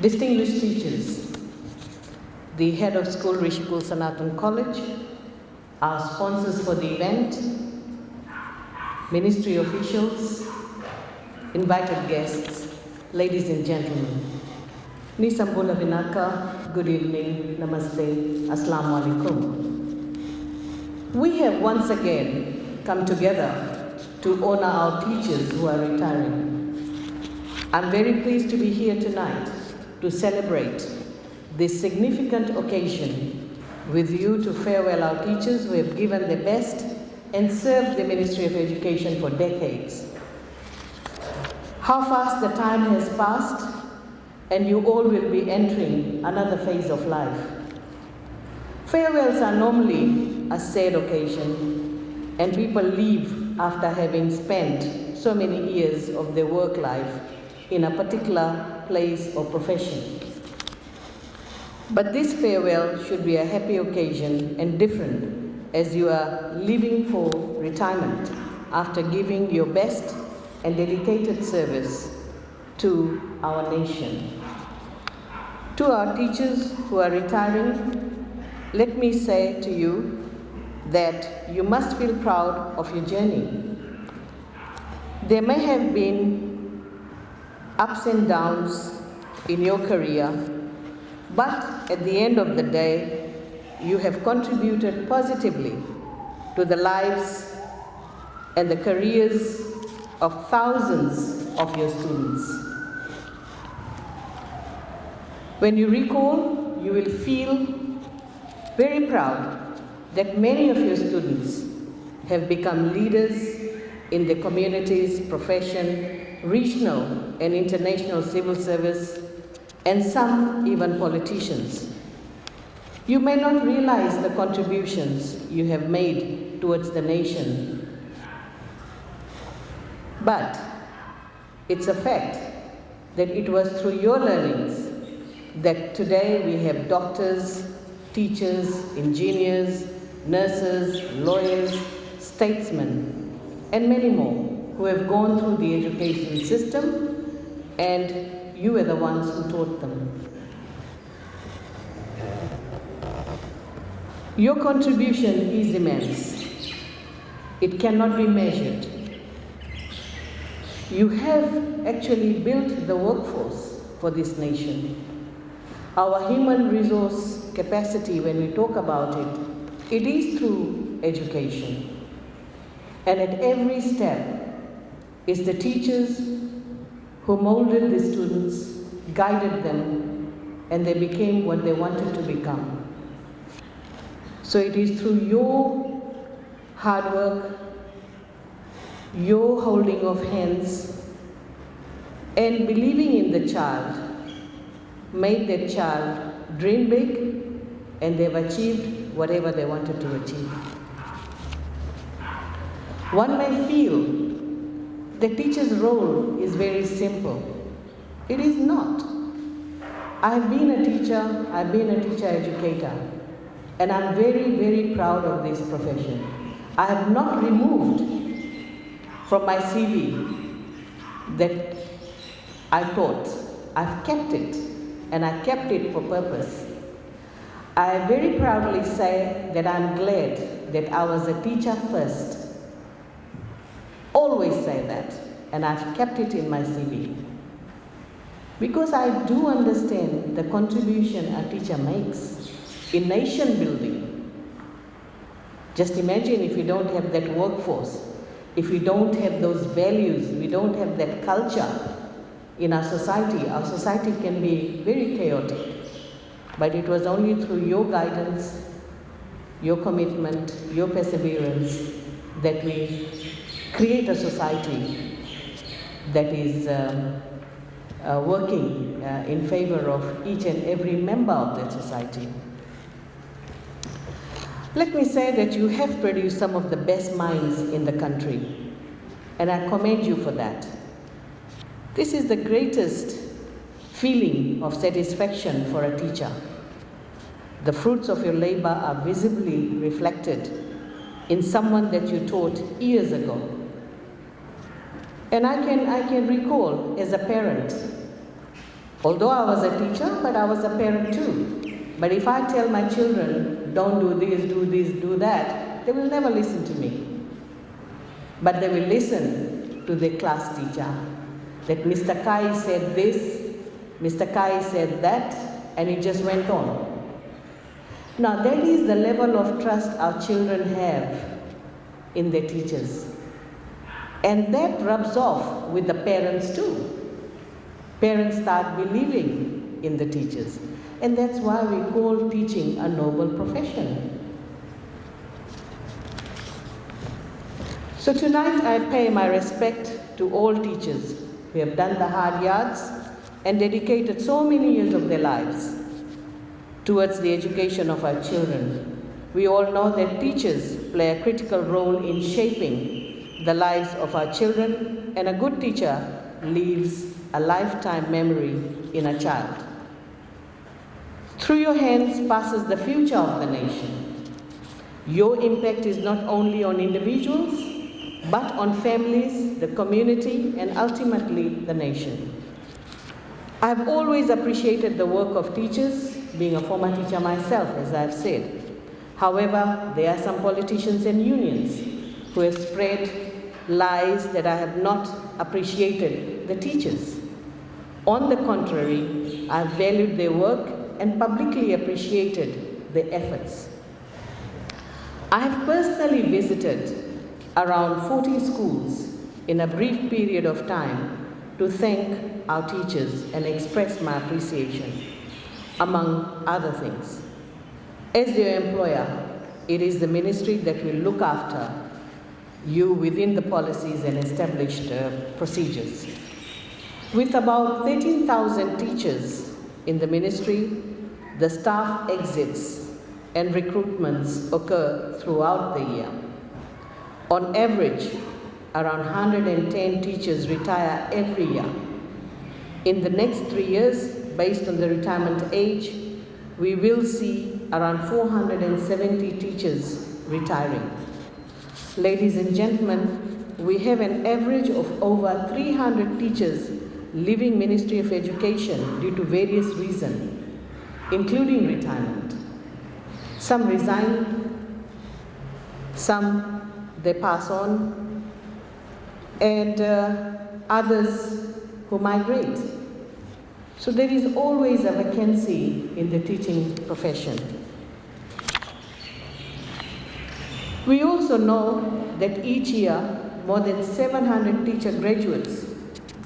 Distinguished teachers, the head of school, Rishikul Sanatan College, our sponsors for the event, ministry officials, invited guests, ladies and gentlemen. Nisambula Vinaka, good evening, namaste, assalamu alaikum. We have once again come together to honor our teachers who are retiring. I'm very pleased to be here tonight to celebrate this significant occasion with you to farewell our teachers who have given their best and served the Ministry of Education for decades. How fast the time has passed, and you all will be entering another phase of life. Farewells are normally a sad occasion, and people leave after having spent so many years of their work life in a particular place or profession. But this farewell should be a happy occasion and different as you are leaving for retirement after giving your best and dedicated service to our nation. To our teachers who are retiring, let me say to you that you must feel proud of your journey. There may have been ups and downs in your career, but at the end of the day, you have contributed positively to the lives and the careers of thousands of your students. When you recall, you will feel very proud that many of your students have become leaders in the communities, profession, regional and international civil service, and some even politicians. You may not realize the contributions you have made towards the nation, but it's a fact that it was through your learnings that today we have doctors, teachers, engineers, nurses, lawyers, statesmen, and many more who have gone through the education system, and you were the ones who taught them. Your contribution is immense. It cannot be measured. You have actually built the workforce for this nation. Our human resource capacity, when we talk about it, it is through education. And at every step is the teachers who molded the students, guided them, and they became what they wanted to become. So it is through your hard work, your holding of hands, and believing in the child, made that child dream big, and they've achieved whatever they wanted to achieve. One may feel the teacher's role is very simple. It is not. I've been a teacher educator, and I'm very, very proud of this profession. I have not removed from my CV that I taught. I've kept it, and I kept it for purpose. I very proudly say that I'm glad that I was a teacher first. Always say that, and I've kept it in my CV. Because I do understand the contribution a teacher makes in nation building. Just imagine if we don't have that workforce, if we don't have those values, we don't have that culture in our society can be very chaotic. But it was only through your guidance, your commitment, your perseverance that we create a society that is working in favor of each and every member of that society. Let me say that you have produced some of the best minds in the country, and I commend you for that. This is the greatest feeling of satisfaction for a teacher. The fruits of your labor are visibly reflected in someone that you taught years ago. And I can recall as a parent Although I was a teacher, but I was a parent too. But if I tell my children, don't do this, do that, they will never listen to me. But they will listen to the class teacher. That Mr. Kai said this, Mr. Kai said that, and it just went on. Now that is the level of trust our children have in their teachers. And that rubs off with the parents too. Parents start believing in the teachers. And that's why we call teaching a noble profession. So tonight I pay my respect to all teachers who have done the hard yards and dedicated so many years of their lives towards the education of our children. We all know that teachers play a critical role in shaping the lives of our children, and a good teacher leaves a lifetime memory in a child. Through your hands passes the future of the nation. Your impact is not only on individuals, but on families, the community, and ultimately the nation. I've always appreciated the work of teachers, being a former teacher myself, as I've said. However, there are some politicians and unions who have spread lies that I have not appreciated the teachers. On the contrary, I valued their work and publicly appreciated their efforts. I have personally visited around 40 schools in a brief period of time to thank our teachers and express my appreciation, among other things. As their employer, it is the ministry that will look after you within the policies and established procedures. With about 13,000 teachers in the ministry, the staff exits and recruitments occur throughout the year. On average, around 110 teachers retire every year. In the next 3 years, based on the retirement age, we will see around 470 teachers retiring. Ladies and gentlemen, we have an average of over 300 teachers leaving Ministry of Education due to various reasons, including retirement. Some resign, some they pass on, and others who migrate. So there is always a vacancy in the teaching profession. We also know that each year more than 700 teacher graduates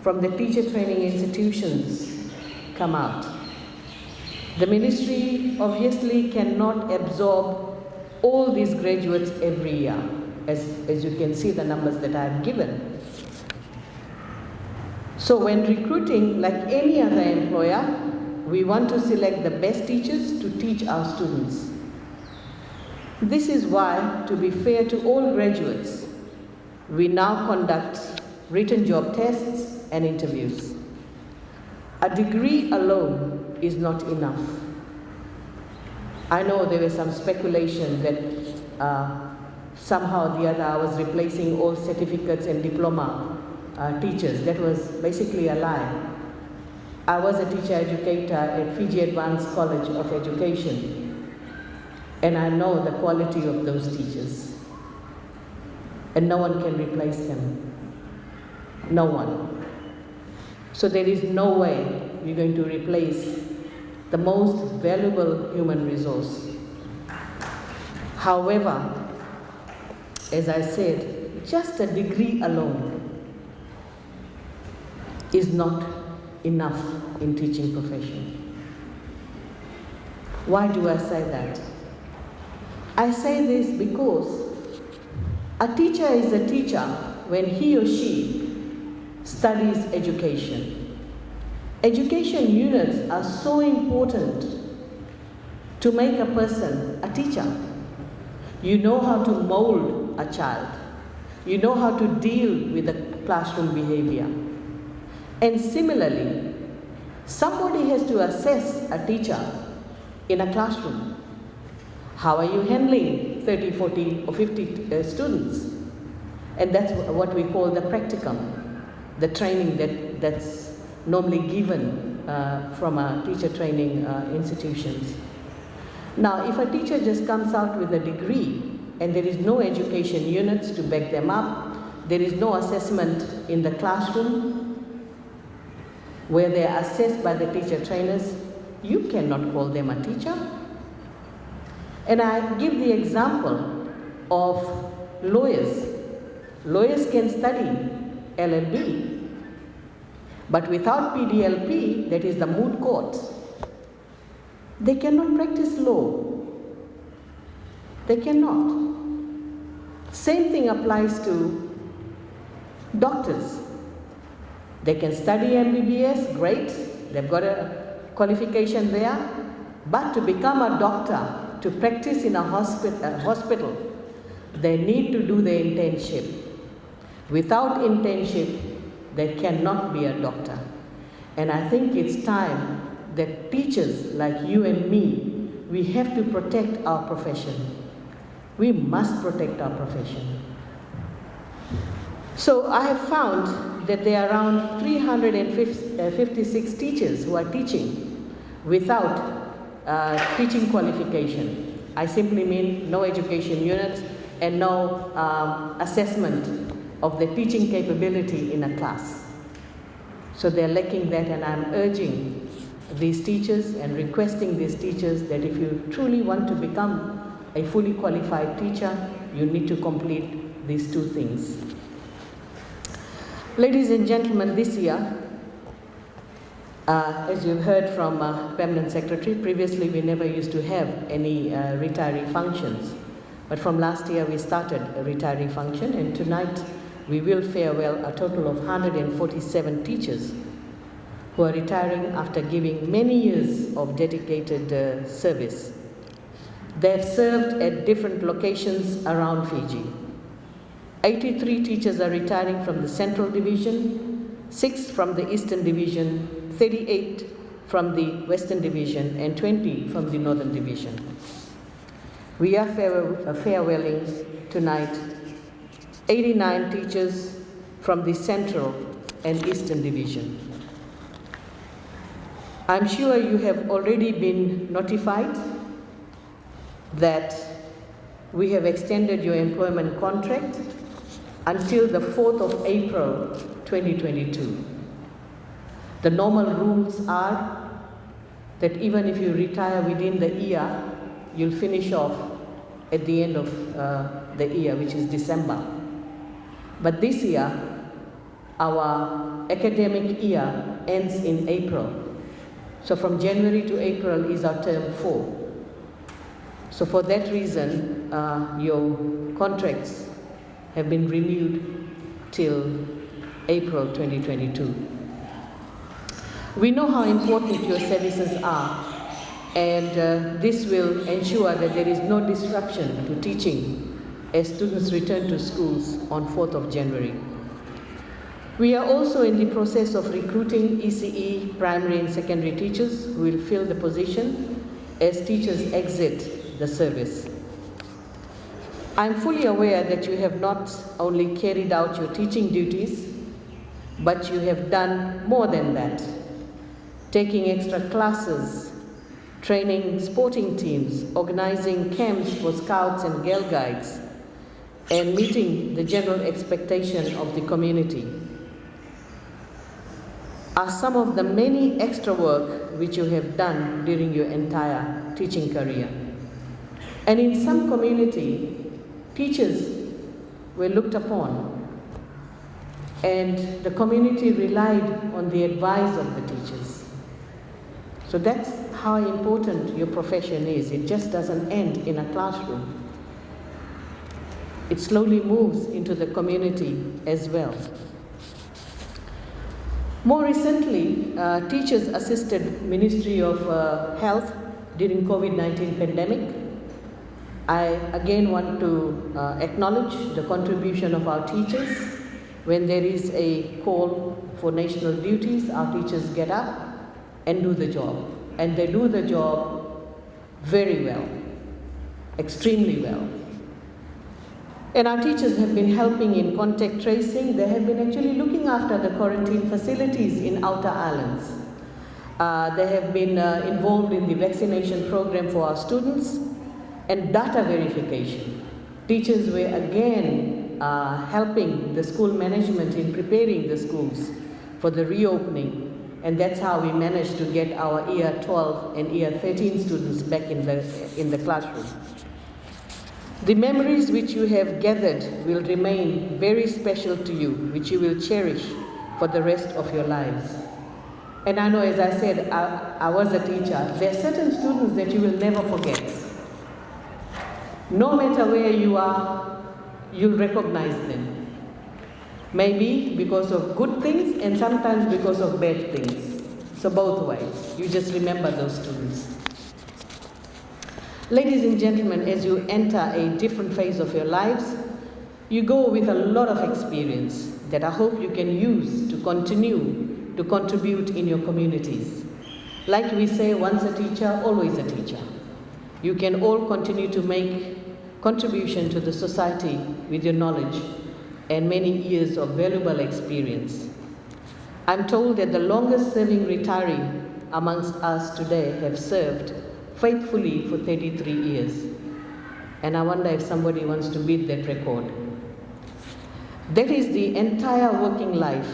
from the teacher training institutions come out. The ministry obviously cannot absorb all these graduates every year, as you can see the numbers that I've given. So when recruiting, like any other employer, we want to select the best teachers to teach our students. This is why, to be fair to all graduates, we now conduct written job tests and interviews. A degree alone is not enough. I know there was some speculation that somehow or the other I was replacing all certificates and diploma teachers. That was basically a lie. I was a teacher educator at Fiji Advanced College of Education, and I know the quality of those teachers. And no one can replace them. No one. So there is no way we're going to replace the most valuable human resource. However, as I said, just a degree alone is not enough in teaching profession. Why do I say that? I say this because a teacher is a teacher when he or she studies education. Education units are so important to make a person a teacher. You know how to mold a child. You know how to deal with the classroom behavior. And similarly, somebody has to assess a teacher in a classroom. How are you handling 30, 40, or 50 students? And that's what we call the practicum, the training that's normally given from our teacher training institutions. Now, if a teacher just comes out with a degree and there is no education units to back them up, there is no assessment in the classroom where they are assessed by the teacher trainers, you cannot call them a teacher. And I give the example of lawyers. Lawyers can study LLB, but without PDLP, that is the moot court, they cannot practice law. They cannot. Same thing applies to doctors. They can study MBBS, great, they've got a qualification there, but to become a doctor, to practice in a hospital, they need to do the internship. Without internship, they cannot be a doctor. And I think it's time that teachers like you and me, we have to protect our profession. We must protect our profession. So I have found that there are around 356 teachers who are teaching without teaching qualification. I simply mean no education units and no assessment of the teaching capability in a class. So they're lacking that, and I'm urging these teachers and requesting these teachers that if you truly want to become a fully qualified teacher, you need to complete these two things. Ladies and gentlemen, this year, as you've heard from Permanent Secretary, previously we never used to have any retiree functions. But from last year we started a retiree function, and tonight we will farewell a total of 147 teachers who are retiring after giving many years of dedicated service. They have served at different locations around Fiji. 83 teachers are retiring from the Central Division, 6 from the Eastern Division, 38 from the Western Division, and 20 from the Northern Division. We are farewelling tonight 89 teachers from the Central and Eastern Division. I'm sure you have already been notified that we have extended your employment contract until the 4th of April 2022. The normal rules are that even if you retire within the year, you'll finish off at the end of the year, which is December. But this year, our academic year ends in April. So from January to April is our term 4. So for that reason, your contracts have been renewed till April 2022. We know how important your services are, and this will ensure that there is no disruption to teaching as students return to schools on 4th of January. We are also in the process of recruiting ECE primary and secondary teachers who will fill the position as teachers exit the service. I'm fully aware that you have not only carried out your teaching duties, but you have done more than that, taking extra classes, training sporting teams, organizing camps for scouts and girl guides, and meeting the general expectation of the community are some of the many extra work which you have done during your entire teaching career. And in some community, teachers were looked upon, and the community relied on the advice of the teachers. So that's how important your profession is. It just doesn't end in a classroom. It slowly moves into the community as well. More recently, teachers assisted Ministry of Health during COVID-19 pandemic. I again want to acknowledge the contribution of our teachers. When there is a call for national duties, our teachers get up and do the job. And they do the job very well, extremely well. And our teachers have been helping in contact tracing. They have been actually looking after the quarantine facilities in outer islands. They have been involved in the vaccination program for our students and data verification. Teachers were again helping the school management in preparing the schools for the reopening, and that's how we managed to get our year 12 and year 13 students back in the classroom. The memories which you have gathered will remain very special to you, which you will cherish for the rest of your lives. And I know, as I said, I was a teacher. There are certain students that you will never forget. No matter where you are, you'll recognize them. Maybe because of good things and sometimes because of bad things. So both ways, you just remember those students. Ladies and gentlemen, as you enter a different phase of your lives, you go with a lot of experience that I hope you can use to continue to contribute in your communities. Like we say, once a teacher, always a teacher. You can all continue to make contribution to the society with your knowledge and many years of valuable experience. I'm told that the longest serving retiree amongst us today have served faithfully for 33 years. And I wonder if somebody wants to beat that record. That is the entire working life,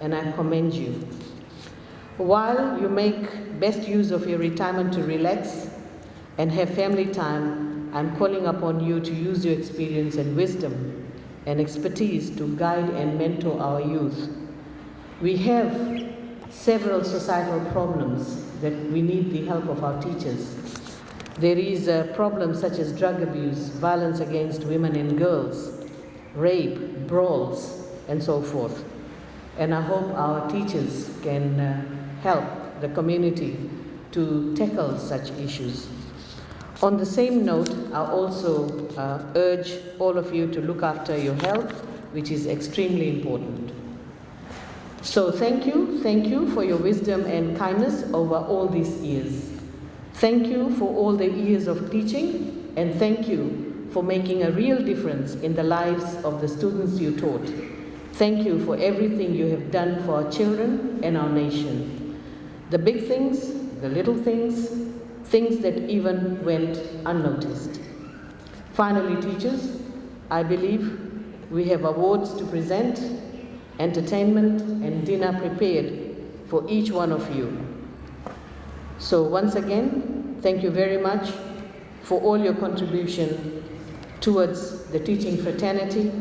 and I commend you. While you make best use of your retirement to relax and have family time, I'm calling upon you to use your experience and wisdom and expertise to guide and mentor our youth. We have several societal problems that we need the help of our teachers. There is a problem such as drug abuse, violence against women and girls, rape, brawls, and so forth. And I hope our teachers can help the community to tackle such issues. On the same note, I also urge all of you to look after your health, which is extremely important. So thank you for your wisdom and kindness over all these years. Thank you for all the years of teaching, and thank you for making a real difference in the lives of the students you taught. Thank you for everything you have done for our children and our nation. The big things, the little things, things that even went unnoticed. Finally, teachers, I believe we have awards to present, entertainment and dinner prepared for each one of you. So once again, thank you very much for all your contribution towards the teaching fraternity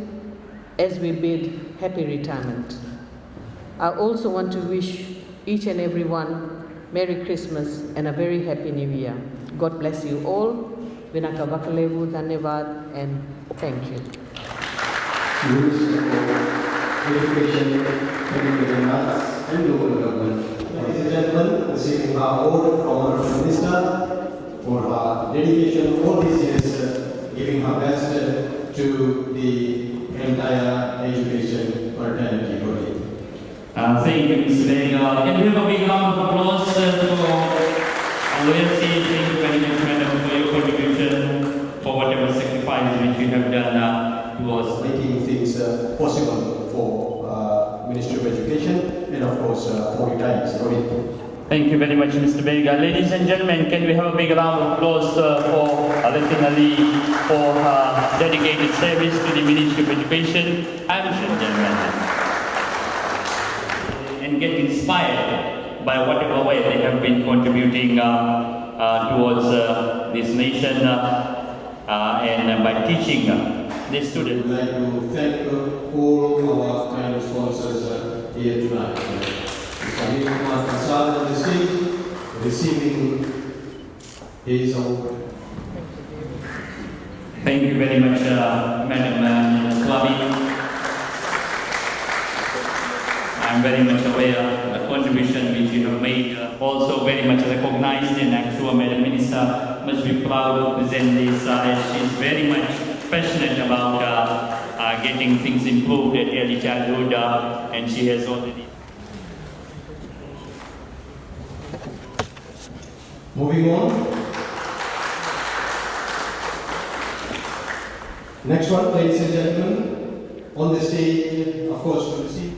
as we bid happy retirement. I also want to wish each and every one Merry Christmas and a very Happy New Year. God bless you all. Vinaka Vakalevu, Dhanyavad, and thank you. Education, Education Arts, and Local Government. Ladies and gentlemen, receiving our award from our Minister for her dedication all these years, giving her best to the entire education fraternity body. Thank you, Mr. Vega. Can we have a big round of applause for loyalty? Thank you very much, madam, for your contribution, for whatever sacrifice which you have done towards making things possible for Ministry of Education and of course for retirees. Thank you very much, Mr. Vega. Ladies and gentlemen, can we have a big round of applause for Alatin Ali for her dedicated service to the Ministry of Education and gentlemen, and get inspired by whatever way they have been contributing towards this nation and by teaching the students. We'd like to thank all our kind sponsors here tonight. Premila Kumar on the stage, receiving his award. Thank you very much, Madam Swami. I'm very much aware of the contribution which you have made, also very much recognized, and I'm sure Madam Minister must be proud to present this as she's very much passionate about getting things improved at early childhood, and she has already. Moving on. Next one, ladies and gentlemen, on the stage, of course, to receive.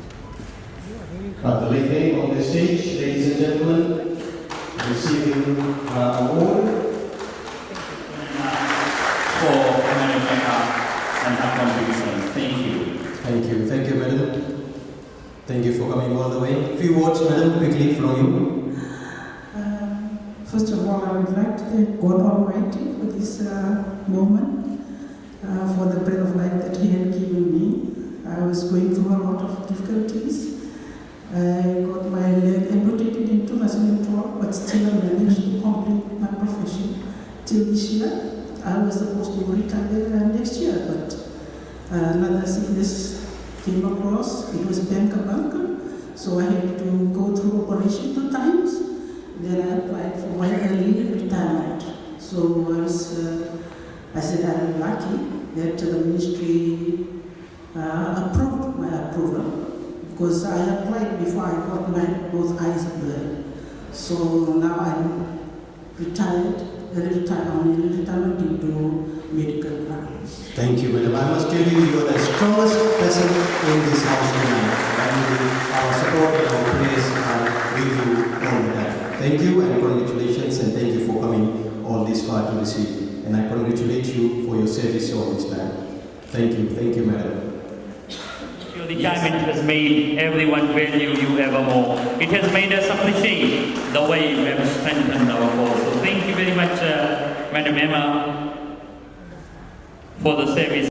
The lady on the stage, ladies and gentlemen, receiving her award. For America and her contribution. Thank you. Thank you. Thank you, madam. Thank you for coming all the way. Few words, madam, quickly from you. First of all, I would like to thank God Almighty for this moment, for the breath of life that He had given me. I was going through a lot of difficulties. I got my leg amputated into Nasinu, but still I managed to complete my profession till this year. I was supposed to retire next year, but another sickness came across. It was banker, so I had to go through operation 2 times. Then I applied for my early retirement. So I said I'm lucky that the ministry approved my approval, because I applied before I got my both eyes blurred. So now I'm retired. Only retirement into medical grounds. Thank you, madam. I must tell you, you are the strongest person in this house tonight. And our support and our prayers are with you all the time. Thank you and congratulations, and thank you for coming all this far to receive. And I congratulate you for your service all this time. Thank you, madam. Your retirement has made everyone value you ever more. It has made us appreciate the way you have strengthened our cause. So thank you very much, Madam Emma, for the service.